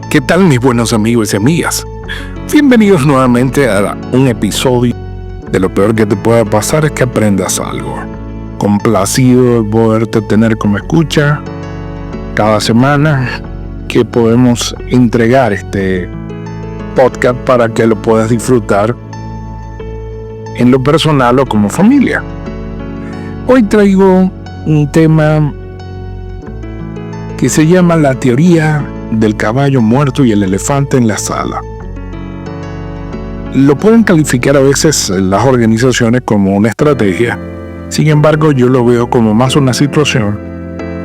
¿Qué tal, mis buenos amigos y amigas? Bienvenidos nuevamente a un episodio de Lo peor que te pueda pasar es que aprendas algo. Complacido de poderte tener como escucha cada semana que podemos entregar este podcast para que lo puedas disfrutar en lo personal o como familia. Hoy traigo un tema que se llama la teoría del caballo muerto y el elefante en la sala. Lo pueden calificar a veces las organizaciones como una estrategia. Sin embargo, yo lo veo como más una situación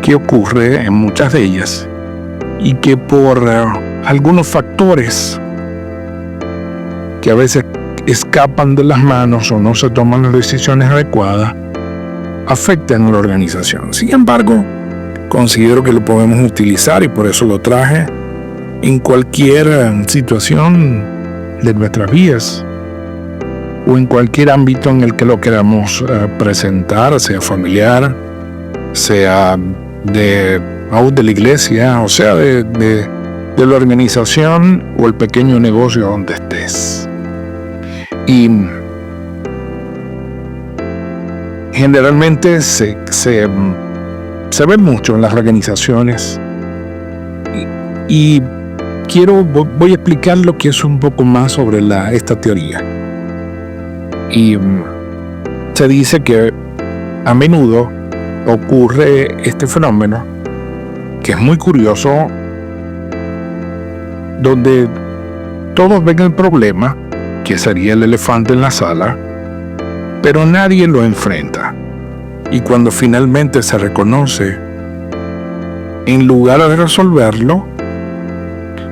que ocurre en muchas de ellas y que por algunos factores que a veces escapan de las manos o no se toman las decisiones adecuadas afectan a la organización. Sin embargo, considero que lo podemos utilizar y por eso lo traje en cualquier situación de nuestras vidas o en cualquier ámbito en el que lo queramos presentar, sea familiar, sea de la iglesia, o sea de la organización o el pequeño negocio donde estés. Y generalmente se ve mucho en las organizaciones y voy a explicar lo que es un poco más sobre esta teoría. Y se dice que a menudo ocurre este fenómeno que es muy curioso, donde todos ven el problema, que sería el elefante en la sala, pero nadie lo enfrenta. Y cuando finalmente se reconoce, en lugar de resolverlo,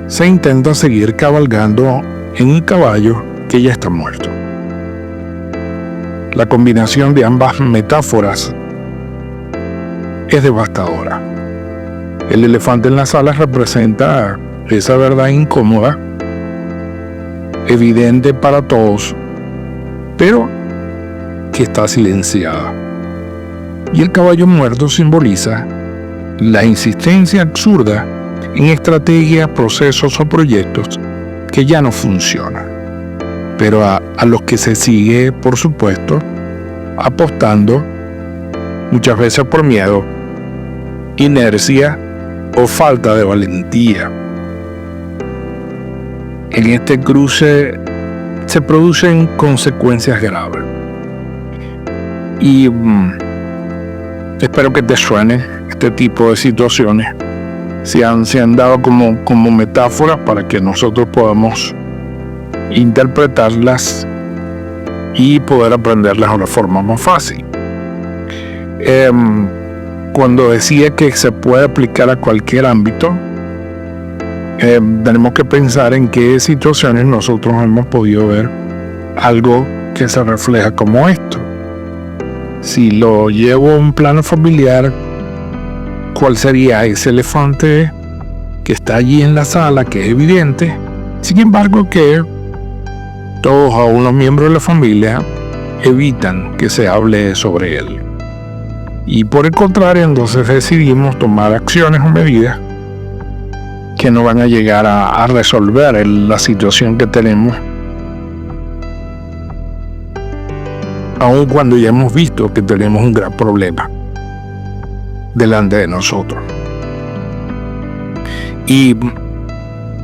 se intenta seguir cabalgando en un caballo que ya está muerto. La combinación de ambas metáforas es devastadora. El elefante en la sala representa esa verdad incómoda, evidente para todos, pero que está silenciada. Y el caballo muerto simboliza la insistencia absurda en estrategias, procesos o proyectos que ya no funcionan, pero a los que se sigue, por supuesto, apostando, muchas veces por miedo, inercia o falta de valentía. En este cruce se producen consecuencias graves. Y espero que te suene este tipo de situaciones. Se han dado como metáforas para que nosotros podamos interpretarlas y poder aprenderlas de una forma más fácil. Cuando decía que se puede aplicar a cualquier ámbito, tenemos que pensar en qué situaciones nosotros hemos podido ver algo que se refleja como esto. Si lo llevo a un plano familiar, ¿cuál sería ese elefante que está allí en la sala, que es evidente? Sin embargo, que todos a unos miembros de la familia evitan que se hable sobre él. Y por el contrario, entonces decidimos tomar acciones o medidas que no van a llegar a resolver la situación que tenemos, aun cuando ya hemos visto que tenemos un gran problema delante de nosotros. Y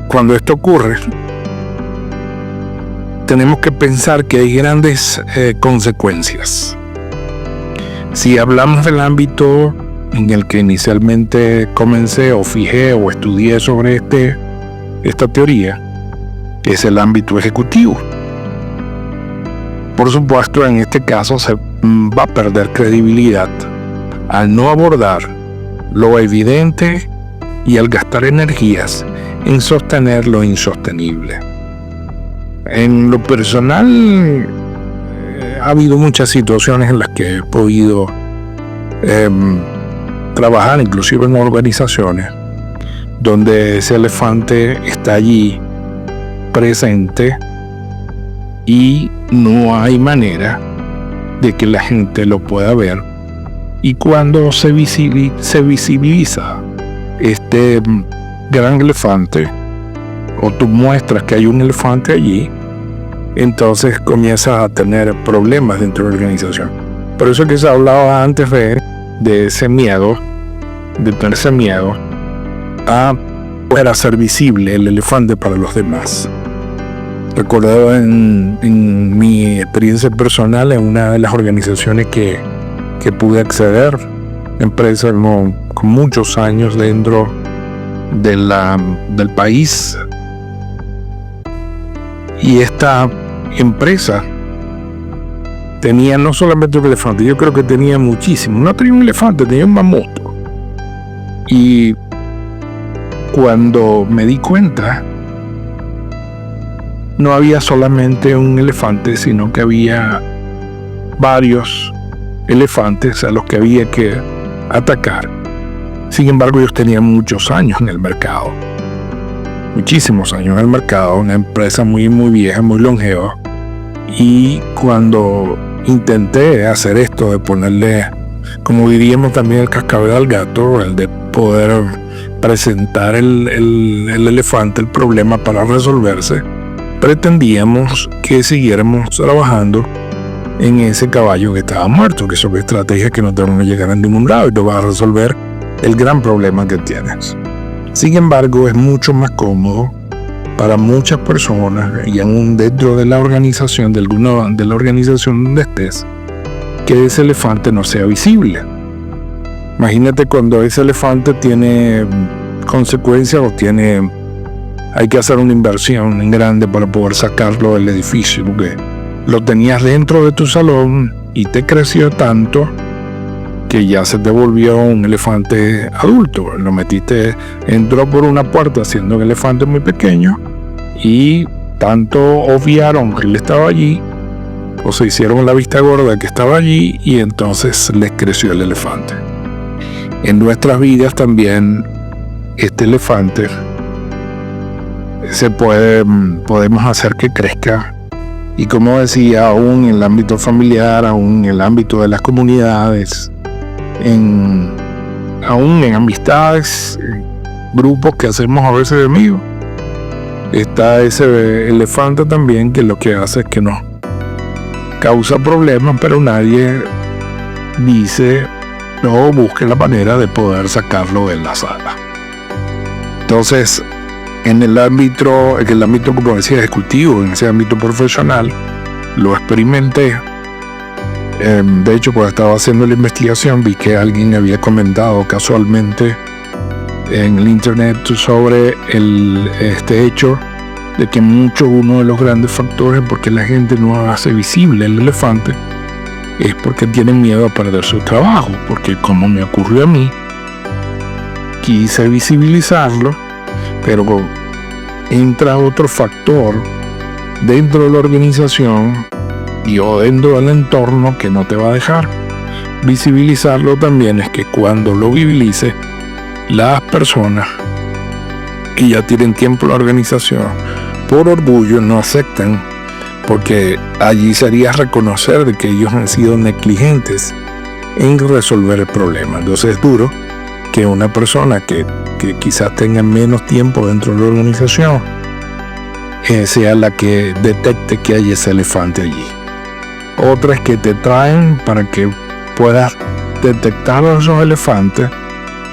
cuando esto ocurre, tenemos que pensar que hay grandes consecuencias. Si hablamos del ámbito en el que inicialmente comencé o fijé o estudié sobre esta teoría, es el ámbito ejecutivo. Por supuesto, en este caso se va a perder credibilidad al no abordar lo evidente y al gastar energías en sostener lo insostenible. En lo personal, ha habido muchas situaciones en las que he podido trabajar, inclusive en organizaciones, donde ese elefante está allí presente y no hay manera de que la gente lo pueda ver Y cuando se visibiliza este gran elefante, o tú muestras que hay un elefante allí, entonces comienzas a tener problemas dentro de la organización. Por eso que se hablaba antes de ese miedo, de tener ese miedo a poder hacer visible el elefante para los demás. Recuerdo en mi experiencia personal en una de las organizaciones que pude acceder, empresa con muchos años dentro del país, y esta empresa tenía no solamente un elefante, yo creo que tenía muchísimo. No tenía un elefante, tenía un mamut. Y cuando me di cuenta, no había solamente un elefante, sino que había varios elefantes a los que había que atacar. Sin embargo, ellos tenían muchos años en el mercado. Muchísimos años en el mercado, una empresa muy vieja, muy longeva. Y cuando intenté hacer esto de ponerle, como diríamos también, el cascabel al gato, el de poder presentar el elefante, el problema para resolverse, pretendíamos que siguiéramos trabajando en ese caballo que estaba muerto, que son estrategias que no te van a llegar a ningún lado y te van a resolver el gran problema que tienes. Sin embargo, es mucho más cómodo para muchas personas y aún dentro de la organización, de la organización donde estés, que ese elefante no sea visible. Imagínate cuando ese elefante tiene consecuencias o hay que hacer una inversión grande para poder sacarlo del edificio, porque lo tenías dentro de tu salón y te creció tanto que ya se te volvió un elefante adulto. Lo metiste, entró por una puerta siendo un elefante muy pequeño y tanto obviaron que él estaba allí o se hicieron la vista gorda que estaba allí y entonces les creció el elefante. En nuestras vidas también este elefante podemos hacer que crezca, y como decía, aún en el ámbito familiar, aún en el ámbito de las comunidades, aún en amistades, grupos que hacemos a veces de amigos, está ese elefante también que lo que hace es que nos causa problemas, pero nadie dice no busque la manera de poder sacarlo de la sala. Entonces, en el ámbito, como decía, ejecutivo, en ese ámbito profesional, lo experimenté. De hecho, cuando estaba haciendo la investigación, vi que alguien había comentado casualmente en el internet sobre este hecho de que uno de los grandes factores por qué la gente no hace visible el elefante es porque tienen miedo a perder su trabajo, porque como me ocurrió a mí, quise visibilizarlo, pero entra otro factor dentro de la organización o dentro del entorno que no te va a dejar visibilizarlo también. Es que cuando lo visibilice, las personas que ya tienen tiempo en la organización, por orgullo, no aceptan, porque allí sería reconocer de que ellos han sido negligentes en resolver el problema. Entonces es duro que una persona que quizás tenga menos tiempo dentro de la organización sea la que detecte que hay ese elefante allí. Otra es que te traen para que puedas detectar esos elefantes,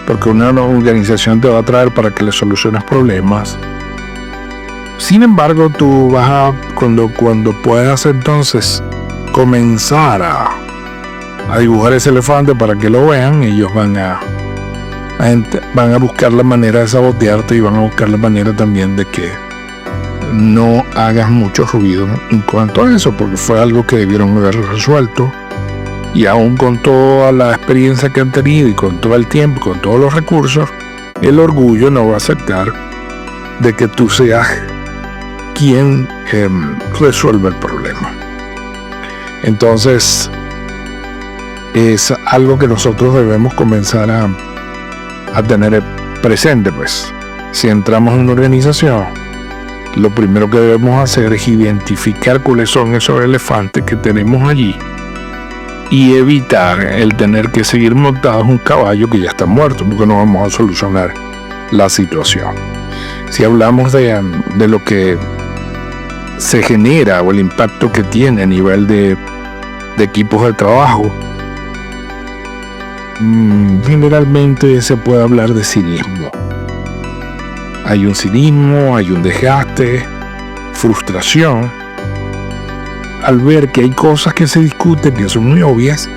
porque una organización te va a traer para que le soluciones problemas. Sin embargo, tú vas cuando puedas entonces comenzar a dibujar ese elefante para que lo vean, ellos van a buscar la manera de sabotearte y van a buscar la manera también de que no hagas mucho ruido en cuanto a eso, porque fue algo que debieron haber resuelto. Y aún con toda la experiencia que han tenido y con todo el tiempo, con todos los recursos, el orgullo no va a aceptar de que tú seas quien resuelve el problema. Entonces es algo que nosotros debemos comenzar a tener presente. Pues si entramos en una organización, lo primero que debemos hacer es identificar cuáles son esos elefantes que tenemos allí y evitar el tener que seguir montados en un caballo que ya está muerto, porque no vamos a solucionar la situación. Si hablamos de lo que se genera o el impacto que tiene a nivel de equipos de trabajo, generalmente se puede hablar de cinismo. Hay un cinismo, hay un desgaste, frustración, al ver que hay cosas que se discuten que son muy obvias,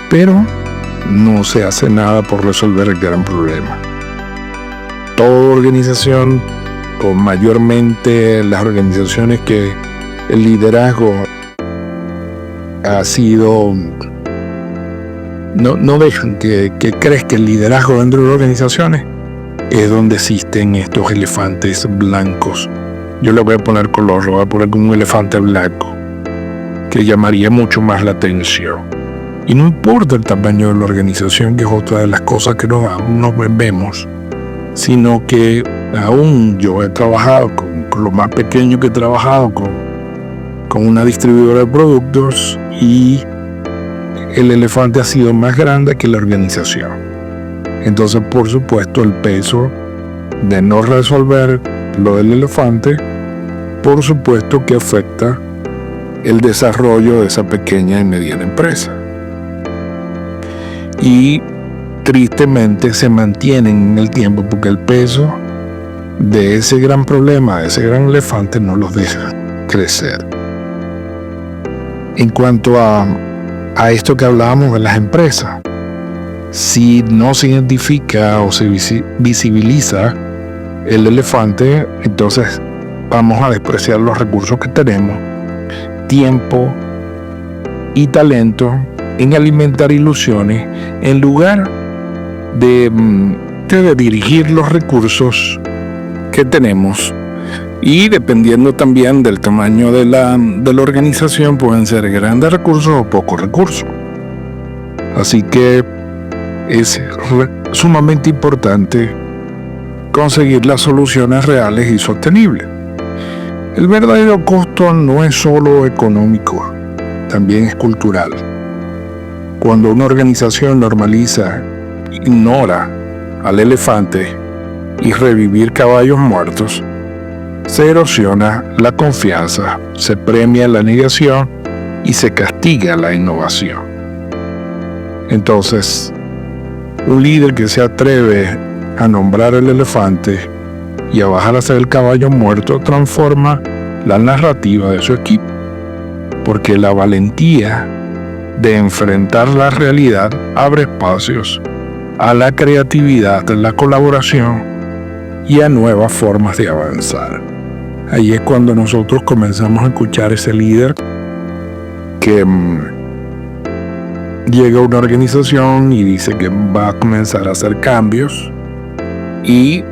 pero no se hace nada por resolver el gran problema. Toda organización, o mayormente las organizaciones que el liderazgo ha sido, no dejan que crezca el liderazgo dentro de las organizaciones, es donde existen estos elefantes blancos. Yo le voy a poner color, lo voy a poner como un elefante blanco, que llamaría mucho más la atención. Y no importa el tamaño de la organización, que es otra de las cosas que nos vemos, sino que aún yo he trabajado con lo más pequeño que he trabajado, con una distribuidora de productos, y el elefante ha sido más grande que la organización. Entonces, por supuesto, el peso de no resolver lo del elefante, por supuesto que afecta el desarrollo de esa pequeña y mediana empresa. Y tristemente se mantienen en el tiempo porque el peso de ese gran problema, de ese gran elefante, no los deja crecer. En cuanto a esto que hablábamos de las empresas, si no se identifica o se visibiliza el elefante, entonces vamos a despreciar los recursos que tenemos, tiempo y talento, en alimentar ilusiones, en lugar de dirigir los recursos que tenemos. Y dependiendo también del tamaño de la organización, pueden ser grandes recursos o pocos recursos. Así que es sumamente importante conseguir las soluciones reales y sostenibles. El verdadero costo no es solo económico, también es cultural. Cuando una organización normaliza, ignora al elefante y revivir caballos muertos, se erosiona la confianza, se premia la negación y se castiga la innovación. Entonces, un líder que se atreve a nombrar el elefante y a bajar a ser el caballo muerto transforma la narrativa de su equipo, porque la valentía de enfrentar la realidad abre espacios a la creatividad, a la colaboración y a nuevas formas de avanzar. Ahí es cuando nosotros comenzamos a escuchar ese líder que llega a una organización y dice que va a comenzar a hacer cambios, y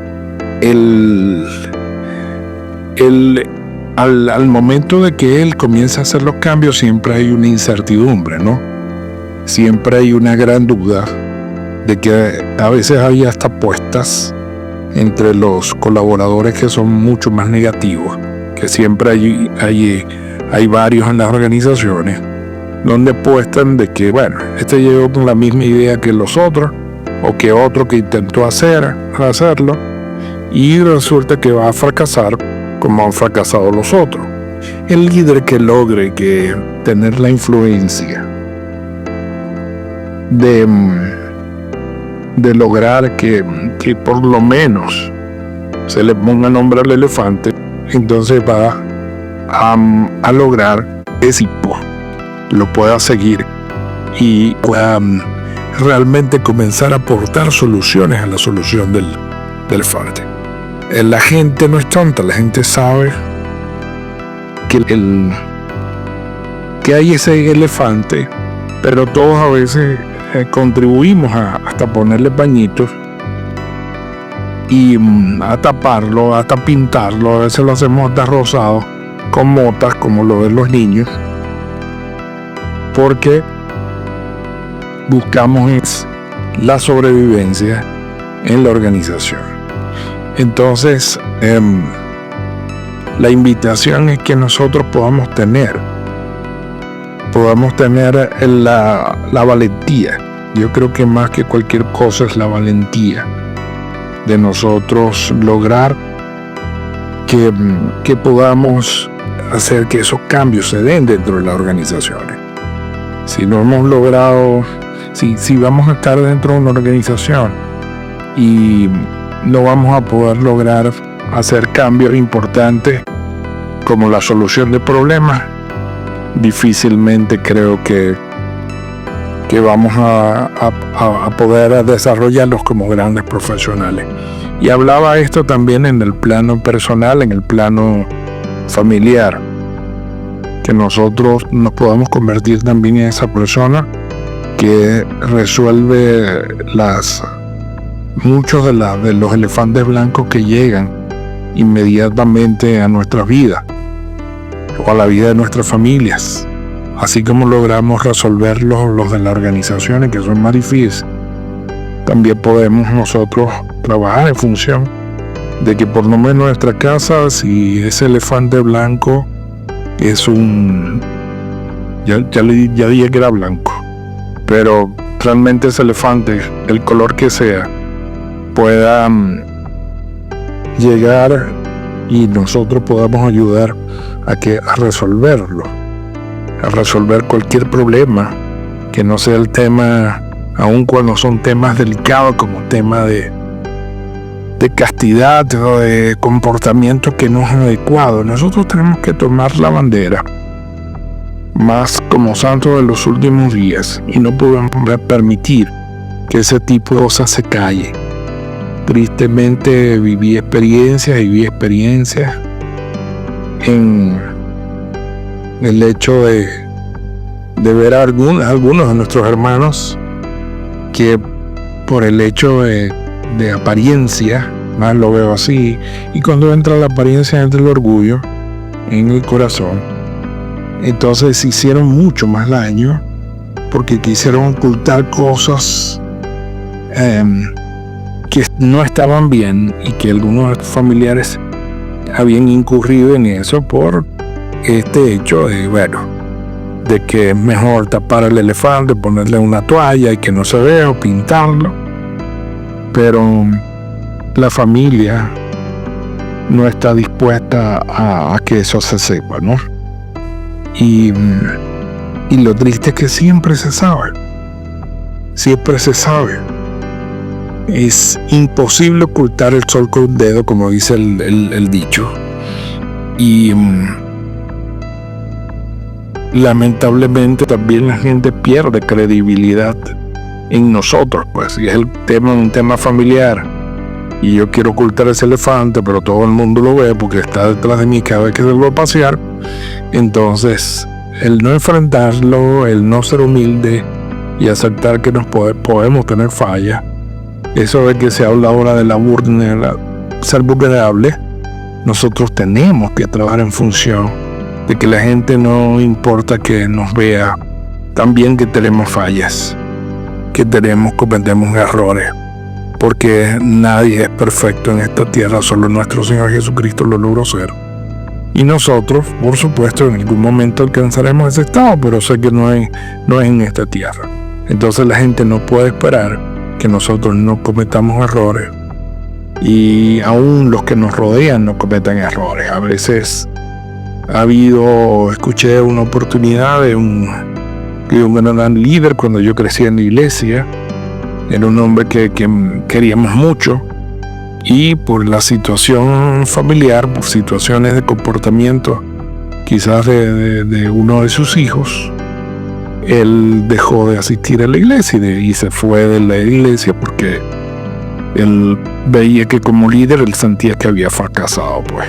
al momento de que él comienza a hacer los cambios, siempre hay una incertidumbre, ¿no? Siempre hay una gran duda de que a veces hay hasta apuestas entre los colaboradores que son mucho más negativos, que siempre hay varios en las organizaciones donde apuestan de que, bueno, este llegó con la misma idea que los otros, o que otro que intentó hacerlo, y resulta que va a fracasar como han fracasado los otros. El líder que logre tener la influencia de lograr que por lo menos se le ponga nombre al elefante, entonces va a lograr que ese tipo lo pueda seguir y pueda realmente comenzar a aportar soluciones a la solución del elefante. La gente no es tonta, la gente sabe que hay ese elefante, pero todos a veces contribuimos hasta ponerle pañitos y a taparlo, hasta pintarlo. A veces lo hacemos hasta rosado con motas, como lo ven los niños, porque buscamos la sobrevivencia en la organización. Entonces, la invitación es que nosotros podamos tener podamos tener la valentía. Yo creo que más que cualquier cosa es la valentía de nosotros lograr que podamos hacer que esos cambios se den dentro de las organizaciones. Si no hemos logrado, si vamos a estar dentro de una organización y no vamos a poder lograr hacer cambios importantes como la solución de problemas, difícilmente creo que vamos a poder desarrollarlos como grandes profesionales. Y hablaba esto también en el plano personal, en el plano familiar, que nosotros nos podamos convertir también en esa persona que resuelve muchos de los elefantes blancos que llegan inmediatamente a nuestras vidas o a la vida de nuestras familias, así como logramos resolver los de las organizaciones que son más difíciles. También podemos nosotros trabajar en función de que por lo menos en nuestra casa, si ese elefante blanco es ya dije que era blanco, pero realmente ese elefante, el color que sea, pueda llegar y nosotros podamos ayudar a resolverlo, a resolver cualquier problema que no sea el tema, aun cuando son temas delicados como tema de castidad o de comportamiento que no es adecuado. Nosotros tenemos que tomar la bandera más como santos de los últimos días y no podemos permitir que ese tipo de cosas se calle. Tristemente viví experiencias en el hecho de ver a algunos de nuestros hermanos que por el hecho de apariencia, más lo veo así, y cuando entra la apariencia entra el orgullo en el corazón, entonces hicieron mucho más daño porque quisieron ocultar cosas que no estaban bien y que algunos familiares habían incurrido en eso por este hecho de que es mejor tapar el elefante, ponerle una toalla y que no se vea o pintarlo. Pero la familia no está dispuesta a que eso se sepa, ¿no? Y lo triste es que siempre se sabe. Es imposible ocultar el sol con un dedo, como dice el dicho. Y lamentablemente también la gente pierde credibilidad en nosotros, pues, y es un tema familiar. Y yo quiero ocultar ese elefante, pero todo el mundo lo ve porque está detrás de mí cada vez que salgo a pasear. Entonces, el no enfrentarlo, el no ser humilde y aceptar que podemos tener fallas, eso de que se habla ahora de ser vulnerable, nosotros tenemos que trabajar en función de que la gente no importa que nos vea, también que tenemos fallas, que cometemos errores, porque nadie es perfecto en esta tierra, solo nuestro Señor Jesucristo lo logró ser. Y nosotros, por supuesto, en algún momento alcanzaremos ese estado, pero sé que no es en esta tierra. Entonces la gente no puede esperar que nosotros no cometamos errores, y aún los que nos rodean no cometan errores. A veces escuché una oportunidad de un gran líder cuando yo crecí en la iglesia. Era un hombre que queríamos mucho, y por la situación familiar, por situaciones de comportamiento quizás de uno de sus hijos, él dejó de asistir a la iglesia y se fue de la iglesia porque él veía que como líder él sentía que había fracasado, pues.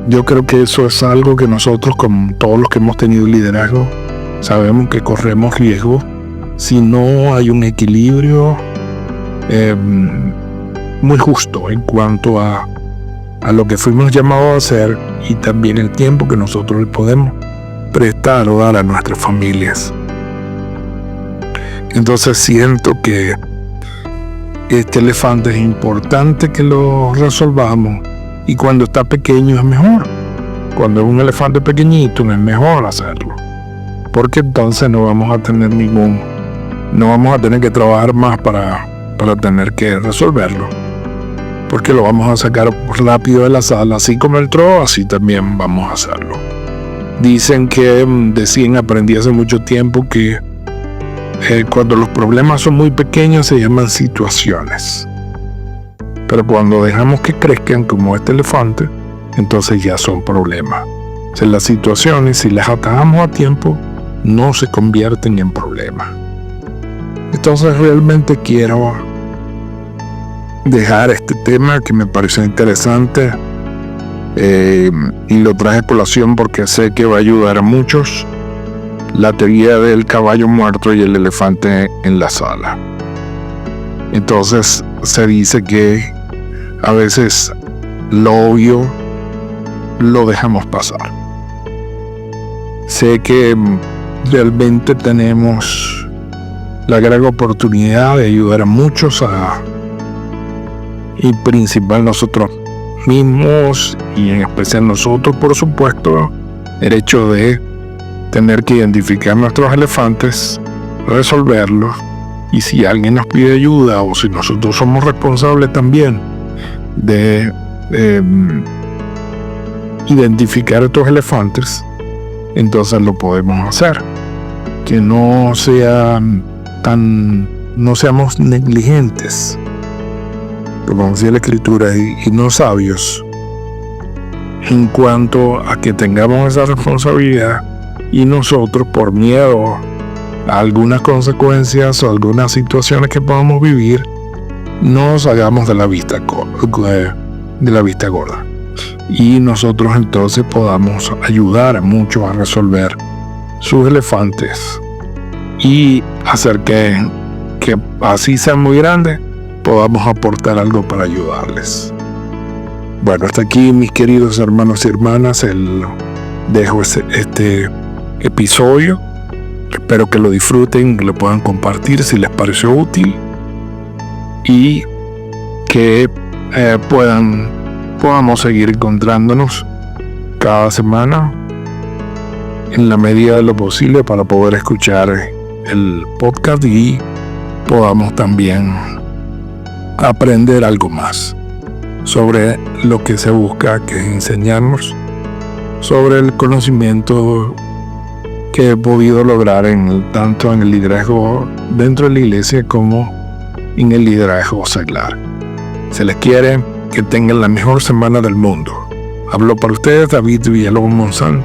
Yo creo que eso es algo que nosotros, como todos los que hemos tenido liderazgo, sabemos que corremos riesgo si no hay un equilibrio muy justo en cuanto a lo que fuimos llamados a hacer y también el tiempo que nosotros le podemos prestar o dar a nuestras familias. Entonces siento que este elefante es importante que lo resolvamos, y cuando está pequeño es mejor. Cuando es un elefante pequeñito no es mejor hacerlo. porque entonces no vamos a tener que trabajar más para tener que resolverlo, porque lo vamos a sacar rápido de la sala. Así como entró, así también vamos a hacerlo. Dicen que decían, aprendí hace mucho tiempo que cuando los problemas son muy pequeños se llaman situaciones, pero cuando dejamos que crezcan como este elefante, entonces ya son problemas. O sea, las situaciones, si las atajamos a tiempo, no se convierten en problemas. Entonces realmente quiero dejar este tema que me pareció interesante y lo traje a colación porque sé que va a ayudar a muchos. La teoría del caballo muerto y el elefante en la sala. Entonces se dice que a veces lo obvio lo dejamos pasar. Sé que realmente tenemos la gran oportunidad de ayudar a muchos y principal nosotros mismos, y en especial nosotros, por supuesto, el hecho de tener que identificar nuestros elefantes, resolverlos, y si alguien nos pide ayuda o si nosotros somos responsables también de identificar estos elefantes, entonces lo podemos hacer. Que no seamos negligentes, como decía la Escritura, y no sabios en cuanto a que tengamos esa responsabilidad y nosotros, por miedo a algunas consecuencias o algunas situaciones que podamos vivir, no nos hagamos de la vista gorda, y nosotros entonces podamos ayudar a muchos a resolver sus elefantes y hacer que así sean muy grandes, podamos aportar algo para ayudarles. Bueno, hasta aquí, mis queridos hermanos y hermanas, dejo este episodio. Espero que lo disfruten, que lo puedan compartir si les pareció útil, y que podamos seguir encontrándonos cada semana en la medida de lo posible para poder escuchar el podcast y podamos también aprender algo más sobre lo que se busca, que es enseñarnos sobre el conocimiento que he podido lograr tanto en el liderazgo dentro de la iglesia como en el liderazgo seglar. Se les quiere, que tengan la mejor semana del mundo. Hablo para ustedes David Villalobos Monzón,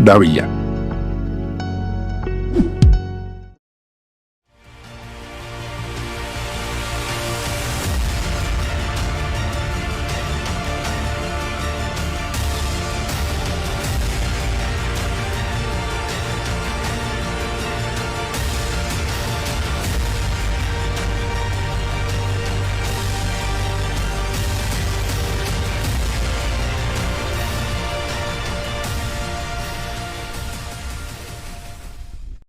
Davilla.